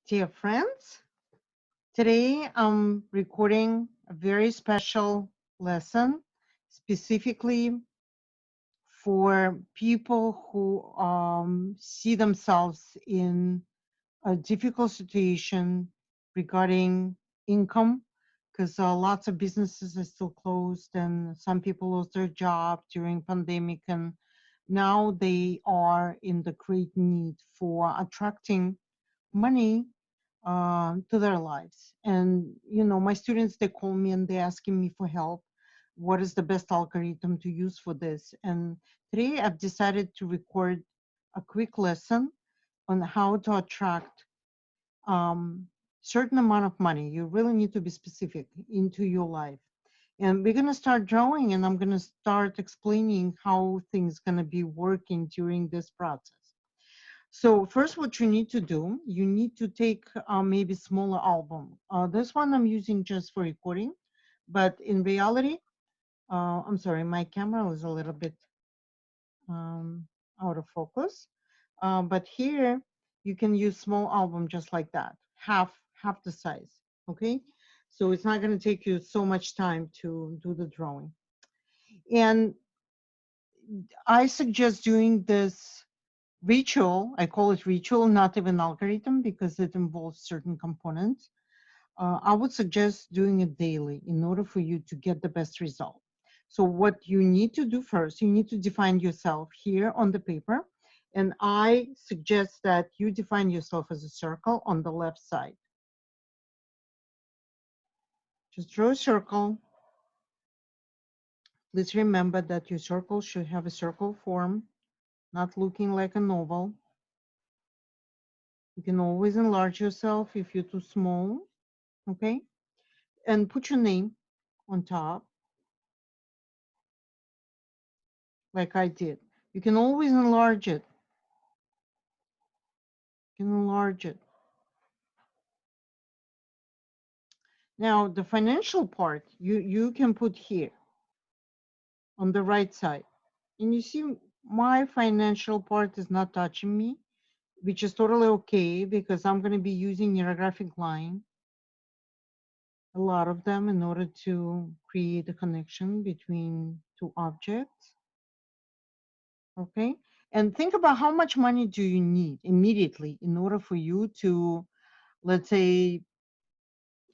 Dear friends, today I'm recording a very special lesson specifically for people who see themselves in a difficult situation regarding income because lots of businesses are still closed and some people lost their job during pandemic and now they are in the great need for attracting money to their lives. And my students, they call me and they're asking me for help. What is the best algorithm to use for this? And today I've decided to record a quick lesson on how to attract certain amount of money. You really need to be specific into your life. And we're going to start drawing and I'm going to start explaining how things going to be working during this process. So first, what you need to do, you need to take maybe smaller album. This one I'm using just for recording, but in reality, I'm sorry, my camera was a little bit um, out of focus. But here, you can use small album just like that, half the size, okay? So it's not gonna take you so much time to do the drawing. And I suggest doing this ritual, I call it ritual, not even algorithm, because it involves certain components. I would suggest doing it daily in order for you to get the best result. So what you need to do first, you need to define yourself here on the paper. And I suggest that you define yourself as a circle on the left side. Just draw a circle. Please remember that your circle should have a circle form, not looking like an oval. You can always enlarge yourself if you're too small, okay? And put your name on top, like I did. You can always enlarge it. You can enlarge it. Now, the financial part, you can put here on the right side. And you see, my financial part is not touching me, which is totally okay because I'm going to be using neurographic line, a lot of them, in order to create a connection between two objects. Okay. And think about how much money do you need immediately in order for you to, let's say,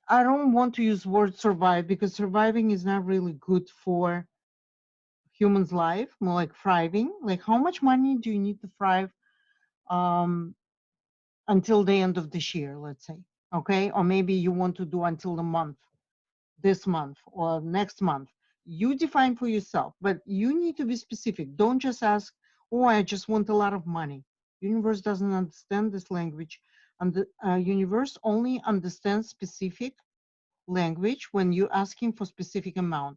I don't want to use word survive because surviving is not really good for human's life, more like thriving. Like how much money do you need to thrive um, until the end of this year, let's say, okay? Or maybe you want to do until the month, this month or next month. You define for yourself, but you need to be specific. Don't just ask, oh, I just want a lot of money. Universe doesn't understand this language. And the universe only understands specific language when you're asking for specific amount.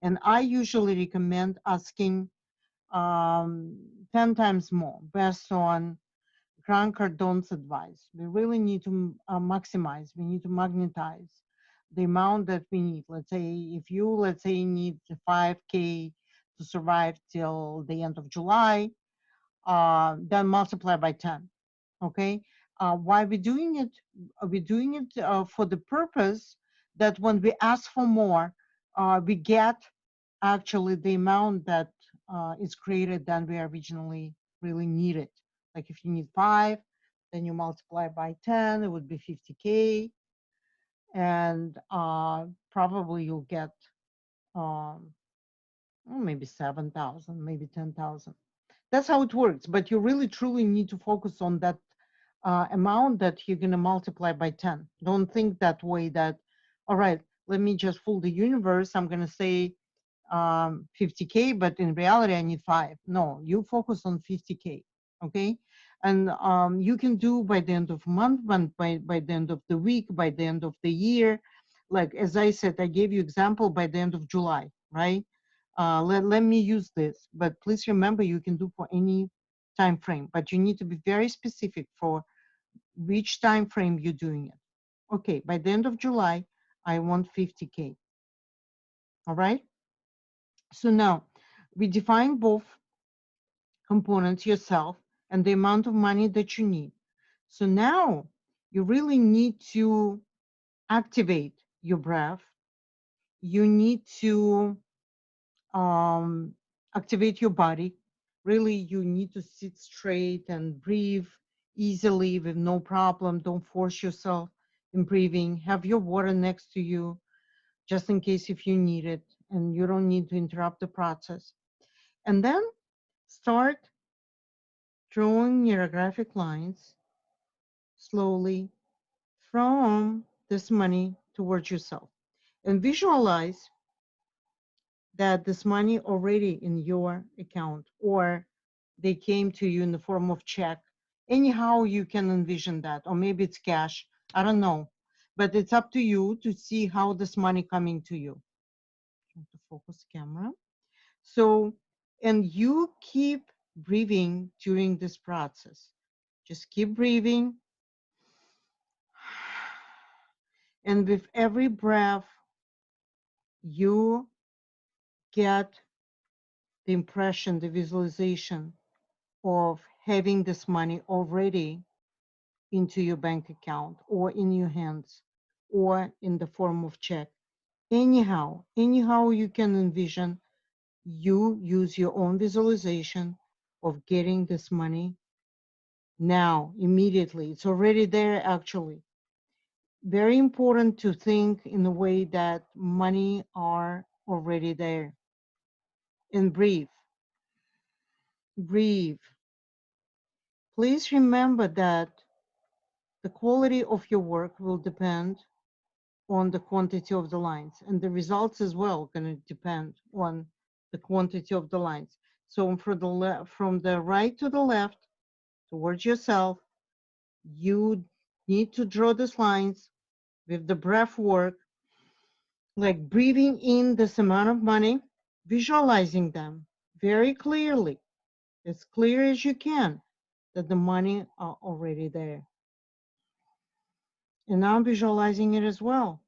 And I usually recommend asking 10 times more based on Grant Cardone's advice. We really need to maximize, we need to magnetize the amount that we need. Let's say if you, let's say, need 5K to survive till the end of July, then multiply by 10, okay? Why we're doing it? We're doing it for the purpose that when we ask for more, we get actually the amount that is greater than we originally really needed. Like if you need 5, then you multiply by 10, it would be 50K, and probably you'll get um, maybe 7,000, maybe 10,000. That's how it works. But you really truly need to focus on that amount that you're going to multiply by 10. Don't think that way that, all right, let me just fool the universe. I'm going to say 50K, but in reality, I need 5. No, you focus on 50K. Okay. And you can do by the end of month, by the end of the week, by the end of the year. Like, as I said, I gave you example by the end of July, right? Let me use this, but please remember you can do for any time frame, but you need to be very specific for which time frame you're doing it. Okay, by the end of July, I want 50K. All right. So now we define both components yourself and the amount of money that you need. So now You really need to activate your breath. You need to um, activate your body. Really, you need to sit straight and breathe easily with no problem. Don't force yourself in breathing. Have your water next to you just in case if you need it, and you don't need to interrupt the process. And then start drawing neurographic lines slowly from this money towards yourself. And visualize that this money already in your account, or they came to you in the form of check. Anyhow, you can envision that, or maybe it's cash. I don't know, but it's up to you to see how this money coming to you. Trying to focus camera. So, and you keep breathing during this process. Just keep breathing. And with every breath, you get the impression, the visualization of having this money already into your bank account or in your hands or in the form of check. Anyhow, you can envision, you use your own visualization of getting this money now, immediately. It's already there, actually. Very important to think in a way that money are already there. And breathe. Breathe. Please remember that the quality of your work will depend on the quantity of the lines, and the results as well going to depend on the quantity of the lines. So from the right to the left towards yourself, you need to draw these lines with the breath work, like breathing in this amount of money, visualizing them very clearly, as clear as you can, that the money are already there. And now I'm visualizing it as well.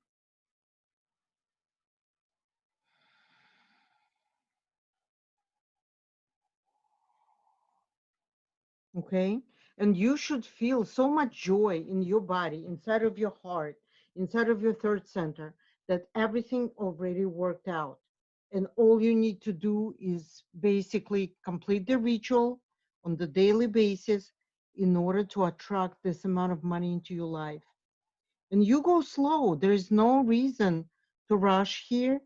Okay? And you should feel so much joy in your body, inside of your heart, inside of your third center, that everything already worked out. And all you need to do is basically complete the ritual on the daily basis in order to attract this amount of money into your life. And you go slow. There is no reason to rush here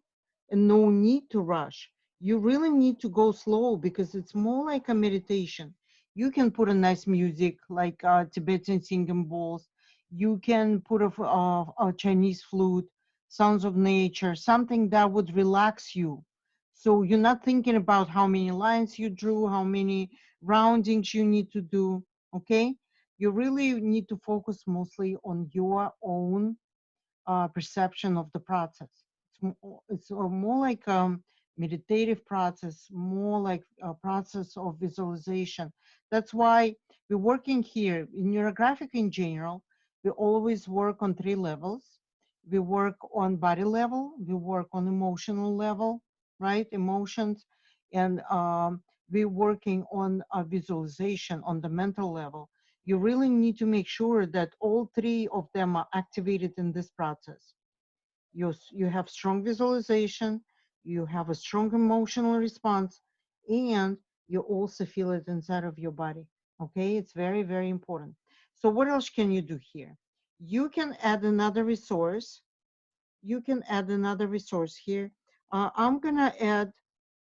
and no need to rush. You really need to go slow because it's more like a meditation. You can put a nice music like Tibetan singing bowls. You can put a Chinese flute, sounds of nature, something that would relax you. So you're not thinking about how many lines you drew, how many roundings you need to do, okay? You really need to focus mostly on your own perception of the process. It's more like a meditative process, more like a process of visualization. That's why we're working here in Neurographic in general. We always work on 3 levels. We work on body level, we work on emotional level, right? Emotions, and we're working on a visualization on the mental level. You really need to make sure that all 3 of them are activated in this process. You have strong visualization, you have a strong emotional response, and you also feel it inside of your body. Okay, it's very, very important. So what else can you do here? You can add another resource. You can add another resource here. I'm gonna add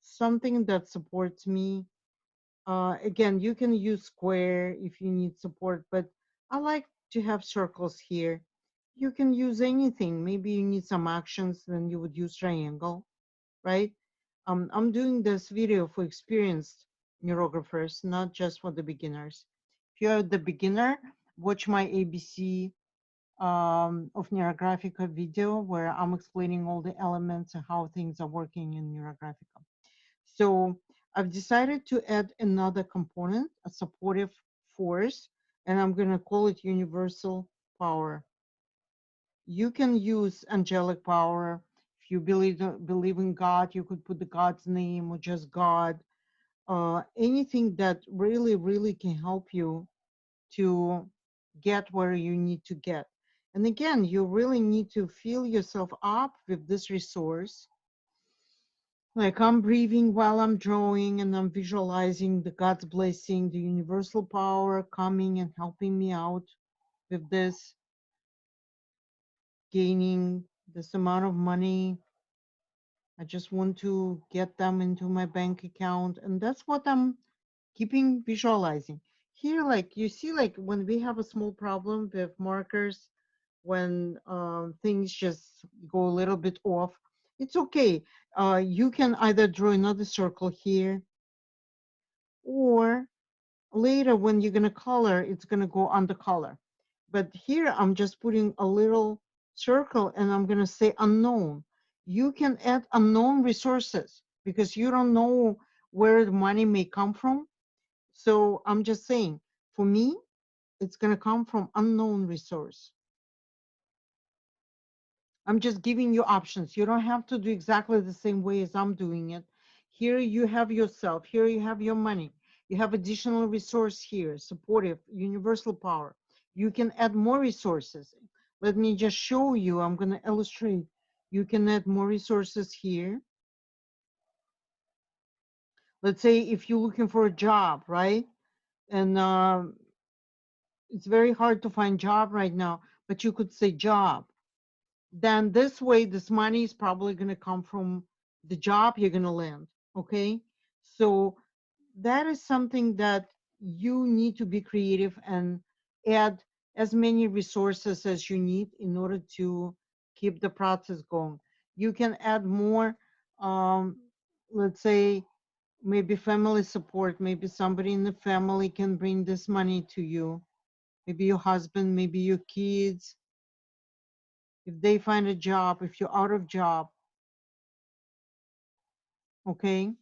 something that supports me. Again, you can use square if you need support, but I like to have circles here. You can use anything. Maybe you need some actions, then you would use triangle, right? I'm doing this video for experienced neurographers, not just for the beginners. If you're the beginner, watch my ABC of Neurographica video where I'm explaining all the elements and how things are working in Neurographica. So I've decided to add another component, a supportive force, and I'm going to call it universal power. You can use angelic power. If you believe in God, you could put the God's name or just God. Anything that really, really can help you to get where you need to get. And again, you really need to fill yourself up with this resource. Like I'm breathing while I'm drawing and I'm visualizing the God's blessing, the universal power coming and helping me out with this, gaining this amount of money. I just want to get them into my bank account. And that's what I'm keeping visualizing. Here, like you see, like when we have a small problem with markers, when things just go a little bit off, it's okay. You can either draw another circle here, or later when you're gonna color, it's gonna go under color. But here I'm just putting a little circle and I'm gonna say unknown. You can add unknown resources because you don't know where the money may come from. So I'm just saying, for me, it's gonna come from unknown resource. I'm just giving you options. You don't have to do exactly the same way as I'm doing it. Here you have yourself, here you have your money. You have additional resource here, supportive, universal power. You can add more resources. Let me just show you, I'm gonna illustrate. You can add more resources here. Let's say if you're looking for a job, right? And it's very hard to find job right now, but you could say job. Then this way, this money is probably going to come from the job you're going to land. Okay. So that is something that you need to be creative and add as many resources as you need in order to keep the process going. You can add more, um, let's say, maybe family support, maybe somebody in the family can bring this money to you, maybe your husband, maybe your kids. If they find a job, if you're out of job, okay?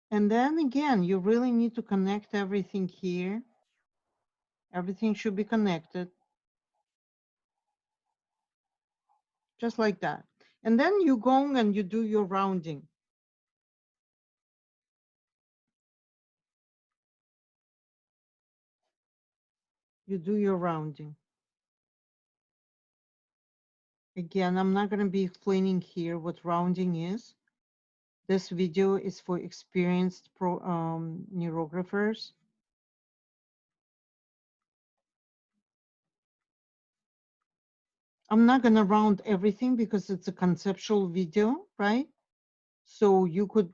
And then again, you really need to connect everything here. Everything should be connected, just like that. And then you go and you do your rounding. You do your rounding. Again, I'm not going to be explaining here what rounding is. This video is for experienced neurographers. I'm not going to round everything because it's a conceptual video, right? So you could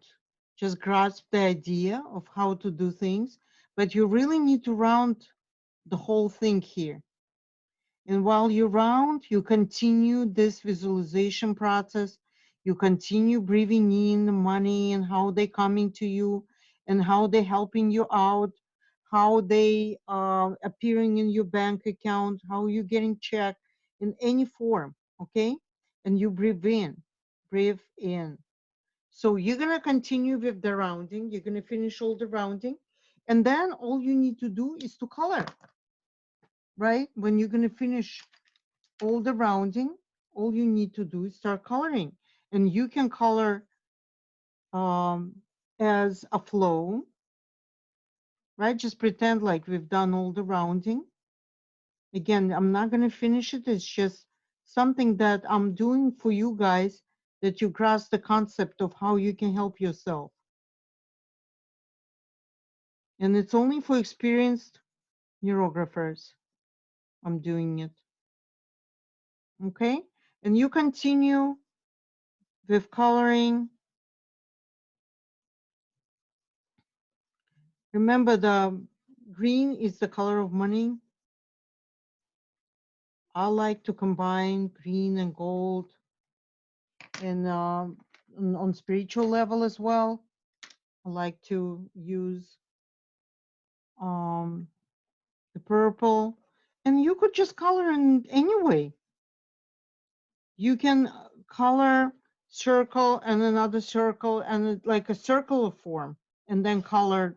just grasp the idea of how to do things, but you really need to round the whole thing here. And while you round, you continue this visualization process. You continue breathing in the money and how they coming to you and how they helping you out, how they appearing in your bank account, how you getting checked in any form, okay? And you breathe in, breathe in. So you're gonna continue with the rounding. You're gonna finish all the rounding. And then all you need to do is to color, right? When you're gonna finish all the rounding, all you need to do is start coloring. And you can color as a flow, right? Just pretend like we've done all the rounding. Again, I'm not gonna finish it. It's just something that I'm doing for you guys that you grasp the concept of how you can help yourself. And it's only for experienced neurographers. I'm doing it. Okay. And you continue with coloring. Remember, the green is the color of money. I like to combine green and gold, and on spiritual level as well. I like to use um, the purple. And you could just color in any way. You can color circle and another circle and like a circular form, and then color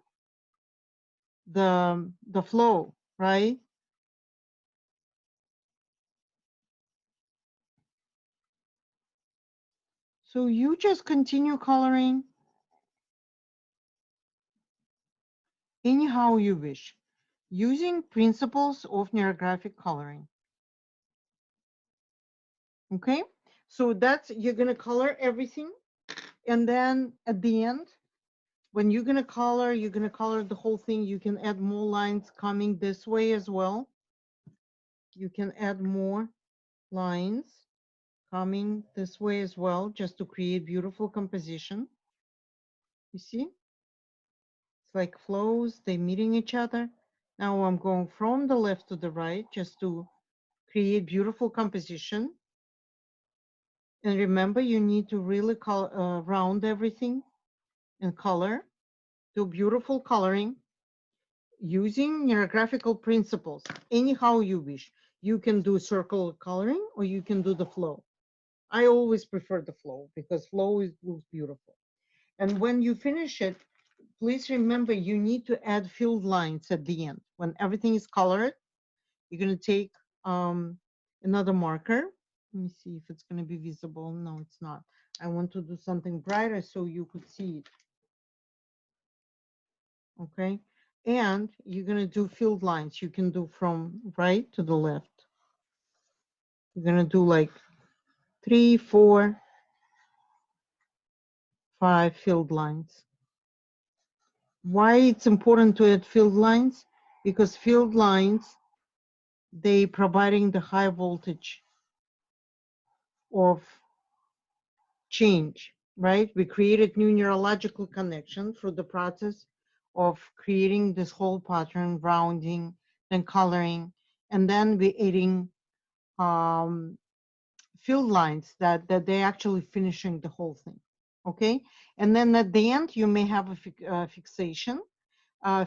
the flow, right? So you just continue coloring anyhow you wish. using principles of neurographic coloring. Okay, so that's, you're gonna color everything, and then at the end, when you're gonna color the whole thing. You can add more lines coming this way as well. You can add more lines coming this way as well, just to create beautiful composition. You see, it's like flows, they meeting each other. Now I'm going from the left to the right just to create beautiful composition. And remember, you need to really round everything and color, do beautiful coloring using neurographical principles, anyhow you wish. You can do circle coloring or you can do the flow. I always prefer the flow because flow looks beautiful. And when you finish it, please remember you need to add filled lines at the end. When everything is colored, you're going to take another marker. Let me see if it's going to be visible. No, it's not. I want to do something brighter so you could see it. Okay. And you're going to do filled lines. You can do from right to the left. You're going to do like 3, 4, 5 filled lines. Why it's important to add filled lines? Because filled lines, they providing the high voltage of change, right? We created new neurological connection through the process of creating this whole pattern, rounding, then coloring, and then we adding field lines that they actually finishing the whole thing, okay? And then at the end, you may have a fixation.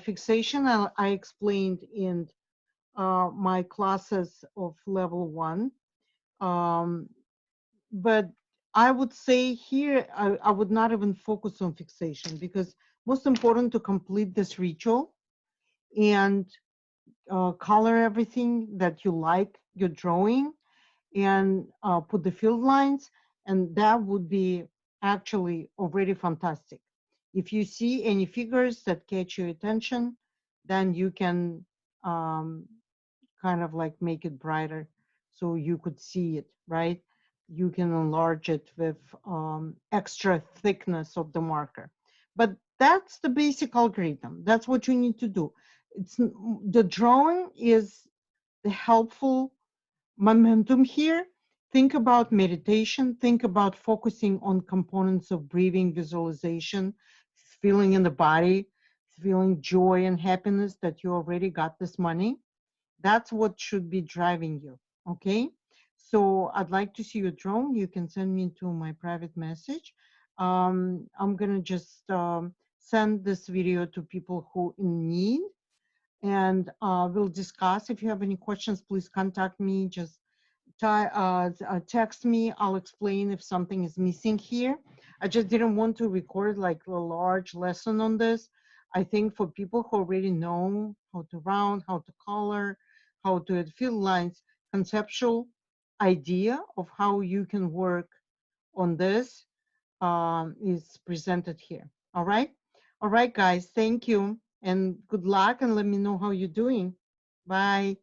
Fixation, I explained in my classes of level 1. But I would say here, I would not even focus on fixation, because most important to complete this ritual and color everything that you like, your drawing, and put the field lines, and that would be actually already fantastic. If you see any figures that catch your attention, then you can kind of like make it brighter so you could see it, right? You can enlarge it with extra thickness of the marker. But that's the basic algorithm. That's what you need to do. It's the drawing is the helpful momentum here. Think about meditation, think about focusing on components of breathing, visualization, feeling in the body, feeling joy and happiness that you already got this money. That's what should be driving you, okay? So I'd like to see your drawing. You can send me to my private message. I'm gonna just send this video to people who in need, and we'll discuss. If you have any questions, please contact me. Just text me. I'll explain if something is missing here. I just didn't want to record like a large lesson on this. I think for people who already know how to round, how to color, how to add fill lines, conceptual idea of how you can work on this is presented here. All right. All right, guys. Thank you and good luck, and let me know how you're doing. Bye.